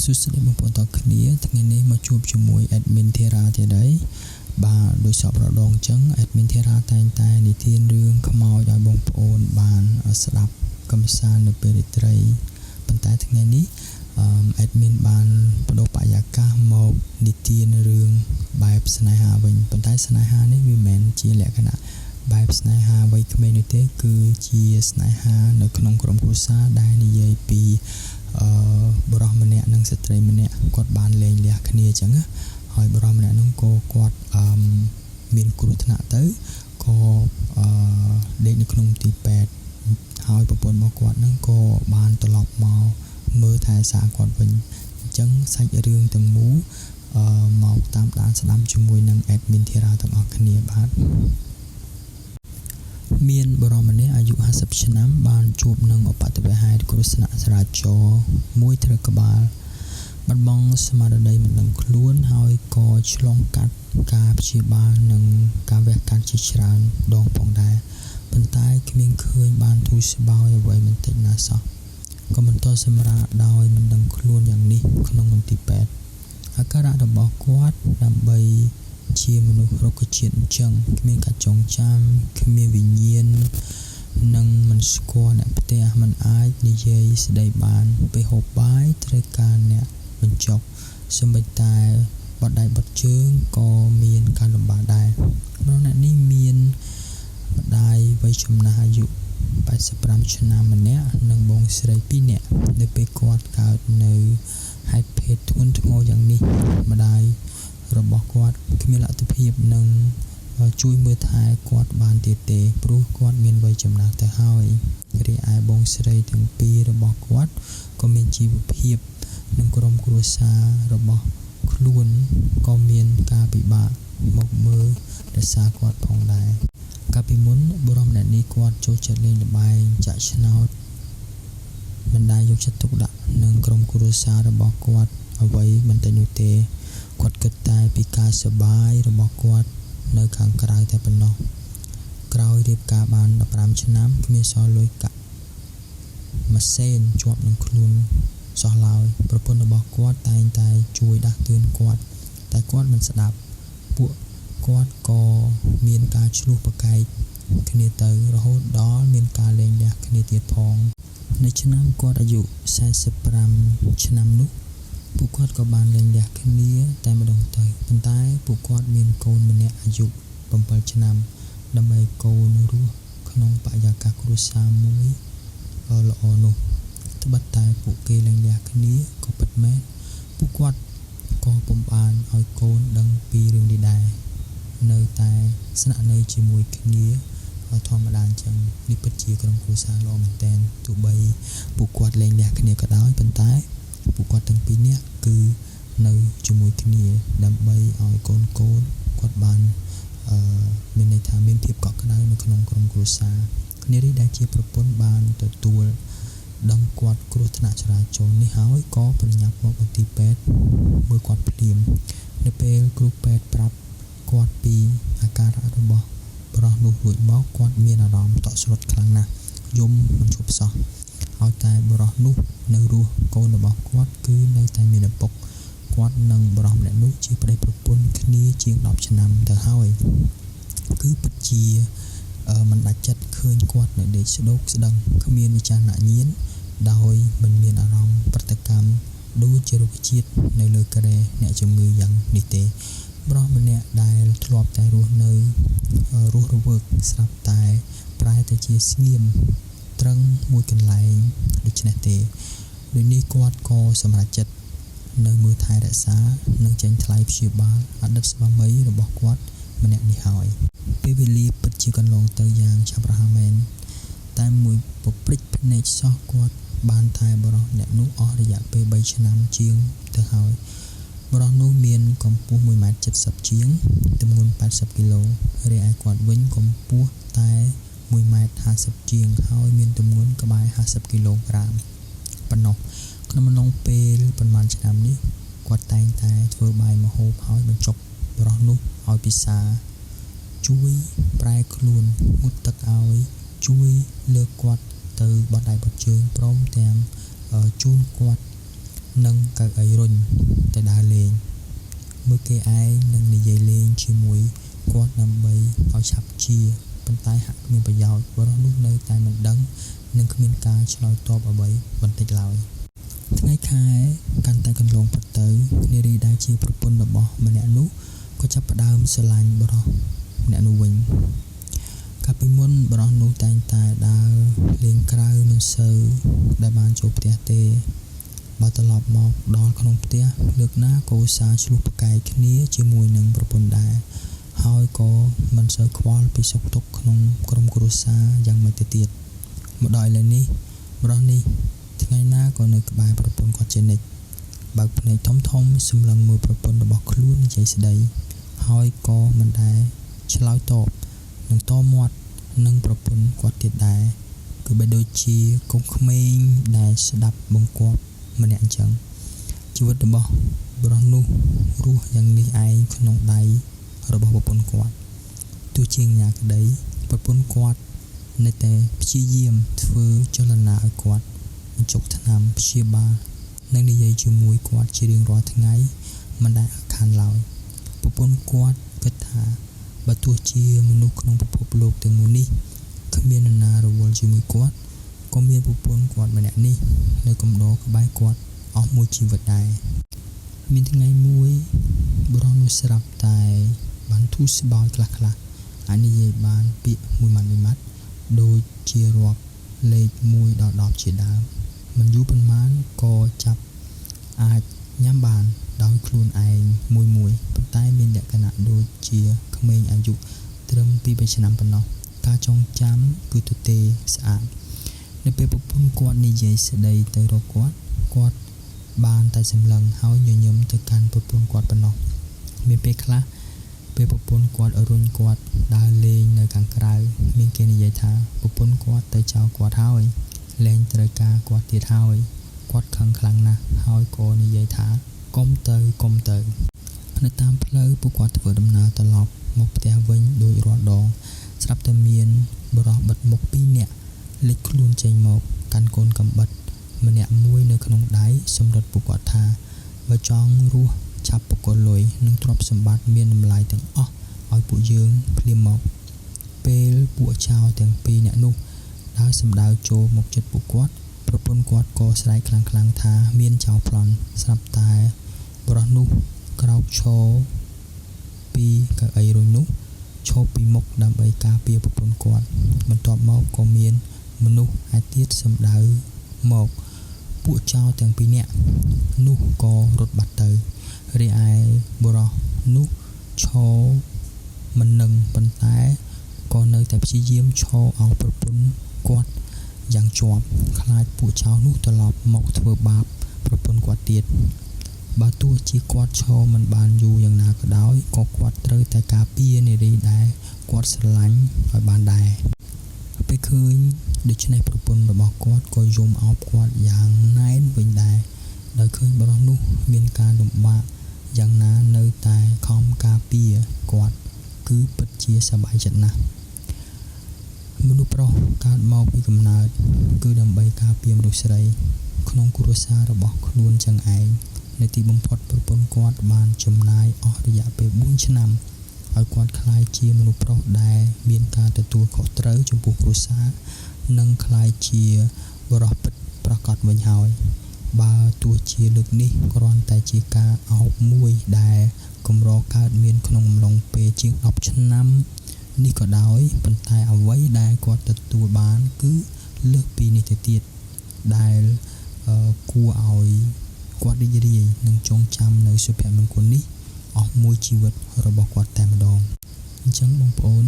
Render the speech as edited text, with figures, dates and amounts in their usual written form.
សួស្តីបងប្អូនទាំងគ្នាថ្ងៃនេះមកជួបជាមួយ admin Thera ទៀតហើយបាទដោយសពរដងអញ្ចឹង admin Thera តែងតែនិទានរឿងខ្មោចឲ្យបងប្អូនបានស្ដាប់កំសាន្តនៅពេលរាត្រីប៉ុន្តែថ្ងៃនេះ admin បានបដូរបរិយាកាសមកនិទានរឿងបែបស្នេហាវិញប៉ុន្តែស្នេហានេះវាមិនមែនជាលក្ខណៈបែបស្នេហាវ័យក្មេងនោះទេគឺជាស្នេហានៅក្នុងក្រុមគ្រួសារដែលនិយាយពីបុរសម្នាក់និងស្ត្រីម្នាក់គាត់បានលែងលះគ្នាអញ្ចឹងហើយបុរសម្នាក់នោះក៏គាត់មានគ្រោះថ្នាក់ទៅក៏ដេកនៅក្នុងទីពេទ្យហើយប្រពន្ធរបស់គាត់នឹងក៏បានត្រឡប់មកមើលថែសារគាត់វិញអញ្ចឹងសាច់រឿងទាំងមូលមកតាមដានស្ដាប់ជាមួយនឹង admin Thera ទាំងអស់គ្នាបាទមានបុរសម្នាក់អាយុ50ឆ្នាំបានជួបនឹងឧបទ្ទវហេតុគ្រោះថ្នាក់ចរាចរណ៍មួយត្រូវក្បាលបាត់បង់ស្មារតីមិនដឹងខ្លួនហើយក៏ឆ្លងកាត់ការព្យាបាលនិងការវះកាត់ជាច្រើនដងផងដែរប៉ុន្តែគ្មានឃើញបានទូស្បោយអ្វីបន្តិចណាសោះក៏បន្តសម្រាកដោយមិនដឹងខ្លួនយ៉ាងនេះក្នុងមន្ទីរពេទ្យអាការៈរបស់គាត់ដើម្បីជាមនុស្សរុក្ខជាតិអញ្ចឹងគ្មានការចងចាំគ្មានវិញ្ញាណនិងមិនស្គាល់អ្នកផ្ទះមិនអាចនិយាយស្ដីបានពេលហូបបាយត្រូវការអ្នកបញ្ចុកសូម្បីតែបត់ដៃបត់ជើងក៏មានការលំបាកដែរព្រោះអ្នកនេះមានម្ដាយវ័យចំណាស់អាយុ85ឆ្នាំម្នាក់និងបងស្រី2នាក់នៅពេលគាត់កើតនៅហេតុភេទធ្ងន់ធ្ងរយ៉ាងនេះម្ដាយរបស់គាត់គ្មានលទ្ធភាពនឹងជួយមើលថែគាត់បានទៀតទេព្រោះគាត់មានវ័យចំណាស់ទៅហើយរីឯបងស្រីទាំងពីររបស់គាត់ក៏មានជីវភាពនិងក្រុមគ្រួសាររបស់ខ្លួនក៏មានការពិបាកមកមើលរសារគាត់ផងដែរកាលពីមុនបុរសម្នាក់នេះគាត់ចូលចិត្តលេងល្បែងចាក់ឆ្នោតមិនដែលយកចិត្តទុកដាក់នឹងក្រុមគ្រួសាររបស់គាត់អ្វីបន្តិចនោះទេគាត់គិតតែពីការសប្បាយរបស់គាត់នៅខាងក្រៅតែប៉ុណ្ណោះក្រោយរៀបការបាន15ឆ្នាំគ្មានសល់លុយកាក់មួយសេនជាប់នឹងខ្លួនសោះឡើយប្រពន្ធរបស់គាត់តែងតែជួយដាស់តឿនគាត់តែគាត់មិនស្ដាប់ពួកគាត់ក៏មានការឆ្លោះប្រកែកគ្នាទៅរហូតដល់មានការលែងលះគ្នាទៀតផងនៅឆ្នាំគាត់អាយុ45ឆ្នាំនោះពួកគាត់ក៏បានលែងលះគ្នាតែម្ដងទៅប៉ុន្តែពួកគាត់មានកូនម្នាក់អាយុ7ឆ្នាំដើម្បីកូនរស់ក្នុងបរិយាកាសគ្រួសារមួយល្អនោះត្បិតតែពួកគេលែងលះគ្នាក៏ពិតមែនពួកគាត់ក៏ពុំបានឲ្យកូនដឹងពីរឿងនេះដែរនៅតែស្នាក់នៅជាមួយគ្នាធម្មតាអញ្ចឹងនេះពិតជាក្រុមគ្រួសារល្អមែនទែនទោះបីពួកគាត់លែងលះគ្នាក៏ដោយប៉ុន្តែពួកគាត់ទាំងពីរនាក់គឺនៅជាមួយគ្នាដើម្បីឲ្យកូនគាត់បានមានន័យថាមានភាពកក់ក្ដៅនៅក្នុងក្រុមគ្រួសារគ្នានេះដែលជាប្រពន្ធបានទទួលដឹងគាត់គ្រោះថ្នាក់ចរាចរណ៍នេះហើយក៏ប្រញាប់មកមន្ទីរពេទ្យមើលគាត់ភ្លាមនៅពេលគ្រូពេទ្យប្រាប់គាត់ពីអាការៈរបស់ប្រុសនោះរួចមកគាត់មានអារម្មណ៍តក់ស្លុតខ្លាំងណាស់យំមិនឈប់សោះឲ្យតែបុរសនោះនៅរស់កូនរបស់គាត់គឺនៅតែមានឪពុកគាត់និងបុរសម្នាក់នោះជាប្តីប្រពន្ធគ្នាជាង10ឆ្នាំទៅហើយគឺពិតជាមិនដាច់ចិត្តឃើញគាត់នៅដេកស្ដោកស្ដឹងគ្មានវិចារណញ្ញាណដោយមិនមានអារម្មណ៍ប្រតិកម្មដូចជារុក្ខជាតិនៅលើការ៉េអ្នកជំងឺយ៉ាងនេះទេបុរសម្នាក់ដែលធ្លាប់តែរស់នៅរស់រវើកស្រាប់តែប្រែទៅជាស្ងៀមត្រឹងមួយកន្លែងដូច្នេះទេដូចនេះគាត់ក៏សម្រេចចិត្តនៅមើលថែរក្សានិងចេញថ្លៃព្យាបាលអតីតស្វាមីរបស់គាត់ម្នាក់នេះហើយពេលវេលាពិតជាកន្លងទៅយ៉ាងឆាប់រហ័សមែនតែមួយពព្រិចភ្នែកសោះគាត់បានថែបុរសអ្នកនោះអស់រយៈពេល3ឆ្នាំជាងទៅហើយបុរសនោះមានកម្ពស់ 1.70 ជាងទម្ងន់80គីឡូរីឯគាត់វិញកម្ពស់តែ1.50 ជាងហើយមានទម្ងន់ក្បែរ50គីឡូក្រាមប៉ុណ្ណោះក្នុងអំឡុងពេលប្រហែលឆ្នាំនេះគាត់តែងតែធ្វើបាយម្ហូបហើយបញ្ចុកបុរសនោះឲ្យពិសាជួយប្រែខ្លួនមុតទឹកឲ្យជួយលើកគាត់ទៅបត់ដៃបត់ជើងព្រមទាំងជូនគាត់ និងកៅអីរុញទៅដើរលេងមើលគេឯងនឹងនិយាយលេងជាមួយគាត់ដើម្បីឲ្យឆាប់ជាប៉ុន្តែហាក់គ្មានប្រយោជន៍បរិសុទ្ធនោះនៅតែមិនដឹងនិងគ្មានការឆ្លើយតបអ្វីបន្តិចឡើយថ្ងៃខែកាន់តែកន្លងផុតទៅនារីដែលជាប្រពន្ធរបស់ម្នាក់នោះក៏ចាប់ផ្ដើមស្រឡាញ់បរិសុទ្ធម្នាក់នោះវិញកាលពីមុនបរិសុទ្ធនោះតែងតែដើរលេងក្រៅនឹងសូវដែលបានចូលផ្ទះទេបើត្រឡប់មកដល់ក្នុងផ្ទះលើកណាក៏ឧស្សាហ៍ឆ្លោះប្រកែកគ្នាជាមួយនឹងប្រពន្ធដែរហើយក៏មិនសូវខ្វល់ពីសុខទុក្ខក្នុងក្រុមគ្រួសារយ៉ាងម៉េចទៅទៀតមកដល់ឥឡូវនេះបរិសុទ្ធនេះថ្ងៃណាក៏នៅក្បែរប្រពន្ធគាត់ជានិច្ចបើកភ្នែកធំសម្លឹងមើលប្រពន្ធរបស់ខ្លួននិយាយស្ដីហើយក៏មិនដែលឆ្លើយតបនឹងតមាត់នឹងប្រពន្ធគាត់ទៀតដែរគឺបីដូចជាកុំក្មេងដែលស្ដាប់បង្គាប់ម្នាក់អញ្ចឹងជីវិតរបស់បរិសុទ្ធនោះរស់យ៉ាងនេះឯងក្នុងដៃរបស់ប្រពន្ធគាត់ទោះជាយ៉ាងក្ដីប្រពន្ធគាត់នៅតែព្យាយាមធ្វើចលនាឲ្យគាត់បញ្ចុកថ្នាំព្យាបាលនិងនិយាយជាមួយគាត់ជារៀងរាល់ថ្ងៃមិនដែលអាខានឡើយប្រពន្ធគាត់គិតថាបើទោះជាមនុស្សក្នុងពិភពលោកទាំងមូលនេះគ្មាននរណារវល់ជាមួយគាត់ក៏មានប្រពន្ធគាត់ម្នាក់នេះនៅកំដរក្បែរគាត់អស់មួយជីវិតដែរមានថ្ងៃមួយបុរសនោះស្រាប់តែបានធូរស្បើយខ្លះអាចនិយាយបានពាក្យមួយម៉ាត់ដូចជារាប់លេខ1ដល់10ជាដើមមិនយូរប៉ុន្មានក៏ចាប់អាចញ៉ាំបានដោយខ្លួនឯងមួយប៉ុន្តែមានលក្ខណៈដូចជាក្មេងអាយុត្រឹម 2-3 ឆ្នាំប៉ុណ្ណោះការចងចាំគឺទទេស្អាតនៅពេលប្រពន្ធគាត់និយាយស្ដីទៅរកគាត់បានតែសម្លឹងហើយញញឹមទៅកាន់ប្រពន្ធគាត់ប៉ុណ្ណោះមានពេលខ្លះពេលប្រពន្ធគាត់រុញគាត់ដើរលេងនៅខាងក្រៅមានគេនិយាយថាប្រពន្ធគាត់ទៅចោលគាត់ហើយលែងត្រូវការគាត់ទៀតហើយគាត់ខឹងខ្លាំងណាស់ហើយក៏និយាយថាកុំទៅនៅតាមផ្លូវពួកគាត់ធ្វើដំណើរត្រឡប់មកផ្ទះវិញដោយរាល់ដងស្រាប់តែមានបរិសុទ្ធបិទមុខ2នាក់លេចខ្លួនចេញមកកាន់កូនកំបិតម្នាក់មួយនៅក្នុងដៃសម្រិតពួកគាត់ថាបើចង់រស់ឆាប់ប្រគល់លុយនិងទ្រព្យសម្បត្តិមានតម្លៃទាំងអស់ឲ្យពួកយើងភ្លាមមកពេលពួកចៅទាំង2នាក់នោះដើរសម្ដៅចូលមកជិតពួកគាត់ប្រពន្ធគាត់ក៏ស្រែកខ្លាំងថាមានចៅប្លន់ស្រាប់តែបរិសុទ្ធនោះក្រោកឈរពីកៅអីរុញនោះឈប់ពីមុខដើម្បីការពារប្រពន្ធគាត់បន្ទាប់មកក៏មានមនុស្សឯទៀតសម្ដៅមកពួកចៅទាំង2នាក់នោះក៏រត់បាត់ទៅរីឯបុរសនោះឈរមិននឹងប៉ុន្តែក៏នៅតែព្យាយាមឈរឲ្យប្រពន្ធគាត់យ៉ាងជាប់ខ្លាចពួកចៅនោះត្រឡប់មកធ្វើបាបប្រពន្ធគាត់ទៀតបើទោះជាគាត់ឈរមិនបានយូរយ៉ាងណាក៏ដោយក៏គាត់ត្រូវតែការពារនារីដែលគាត់ស្រឡាញ់ឲ្យបានដែរពេលឃើញដូច្នេះប្រពន្ធរបស់គាត់ក៏យំអោបគាត់យ៉ាងណែនវិញដែរដោយឃើញបរិសុទ្ធនោះមានការលំបាកយ៉ាងណានៅតែខំការពារគាត់គឺពិតជាសប្បាយចិត្តណាស់មនុស្សប្រុសកើតមកពីកំណើតគឺដើម្បីការពារមនុស្សស្រីក្នុងគ្រួសាររបស់ខ្លួនចឹងឯងនៅទីបំផុតប្រពន្ធគាត់បានចំណាយអស់រយៈពេល4ឆ្នាំឲ្យគាត់ក្លាយជាមនុស្សប្រុសដែលមានការទទួលខុសត្រូវចំពោះគ្រួសារនិងក្លាយជាបុរសពិតប្រាកដវិញហើយបើទោះជាលើកនេះគ្រាន់តែជាការអោបមួយដែលកម្រកើតមានក្នុងអំឡុងពេលជាង10ឆ្នាំនេះក៏ដោយប៉ុន្តែអ្វីដែលគាត់ទទួលបានគឺលើសពីនេះទៅទៀតដែលគួរឲ្យគាត់រីករាយនិងចងចាំនៅសុភមង្គលនេះអស់មួយជីវិតរបស់គាត់តែម្ដងអញ្ចឹងបងប្អូន